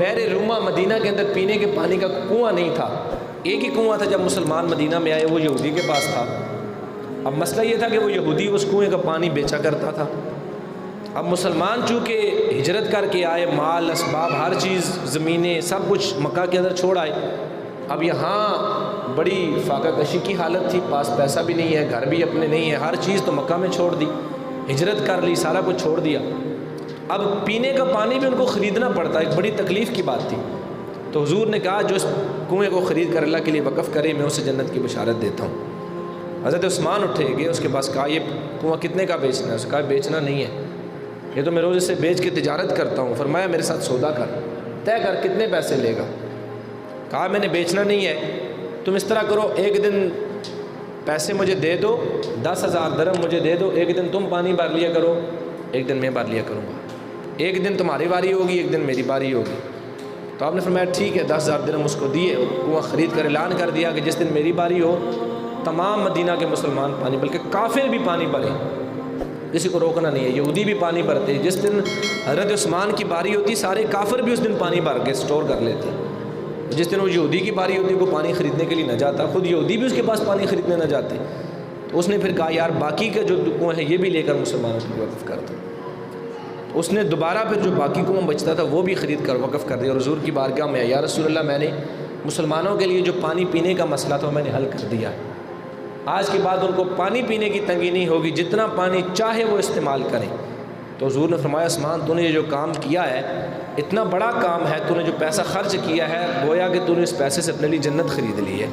بحر روما مدینہ کے اندر پینے کے پانی کا کنواں نہیں تھا، ایک ہی کنواں تھا جب مسلمان مدینہ میں آئے، وہ یہودی کے پاس تھا۔ اب مسئلہ یہ تھا کہ وہ یہودی اس کنویں کا پانی بیچا کرتا تھا۔ اب مسلمان چونکہ ہجرت کر کے آئے، مال اسباب ہر چیز زمینیں سب کچھ مکہ کے اندر چھوڑ آئے، اب یہاں بڑی فاقہ کشی کی حالت تھی، پاس پیسہ بھی نہیں ہے، گھر بھی اپنے نہیں ہے، ہر چیز تو مکہ میں چھوڑ دی، ہجرت کر لی، سارا کچھ چھوڑ دیا۔ اب پینے کا پانی بھی ان کو خریدنا پڑتا، ایک بڑی تکلیف کی بات تھی۔ تو حضور نے کہا جو اس کنویں کو خرید کر اللہ کے لیے وقف کرے میں اسے جنت کی بشارت دیتا ہوں۔ حضرت عثمان اٹھے گئے، اس کے پاس کہا یہ کنواں کتنے کا بیچنا ہے؟ اس نے کہا بیچنا نہیں ہے، یہ تو میں روز اسے بیچ کے تجارت کرتا ہوں۔ فرمایا میرے ساتھ سودا کر، طے کر کتنے پیسے لے گا؟ کہا میں نے بیچنا نہیں ہے، تم اس طرح کرو ایک دن پیسے مجھے دے دو، 10,000 درہم مجھے دے دو، ایک دن تم پانی بھر لیا کرو، ایک دن میں بھر لیا کروں گا، ایک دن تمہاری باری ہوگی، ایک دن میری باری ہوگی۔ تو آپ نے فرمایا ٹھیک ہے، 10,000 درہم اس کو دیے، کنواں خرید کر اعلان کر دیا کہ جس دن میری باری ہو تمام مدینہ کے مسلمان پانی، بلکہ کافر بھی پانی بھریں، کسی کو روکنا نہیں ہے، یہودی بھی پانی بھرتے، جس دن حضرت عثمان کی باری ہوتی سارے کافر بھی اس دن پانی بھر کے سٹور کر لیتے، جس دن وہ یہودی کی باری ہوتی وہ پانی خریدنے کے لیے نہ جاتا، خود یہودی بھی اس کے پاس پانی خریدنے نہ جاتے۔ تو اس نے پھر کہا یار باقی کا جو کنواں ہے یہ بھی لے کر مسلمانوں کو وقف کر دو۔ اس نے دوبارہ پھر جو باقی کنواں بچتا تھا وہ بھی خرید کر وقف کر دیا، اور حضور کی بارگاہ میں یا رسول اللہ میں نے مسلمانوں کے لیے جو پانی پینے کا مسئلہ تھا وہ میں نے حل کر دیا ہے، آج کے بعد ان کو پانی پینے کی تنگی نہیں ہوگی، جتنا پانی چاہے وہ استعمال کریں۔ تو حضور نے فرمایا عثمان تو نے یہ جو کام کیا ہے اتنا بڑا کام ہے، تو نے جو پیسہ خرچ کیا ہے گویا کہ تو نے اس پیسے سے اپنے لیے جنت خرید لی ہے۔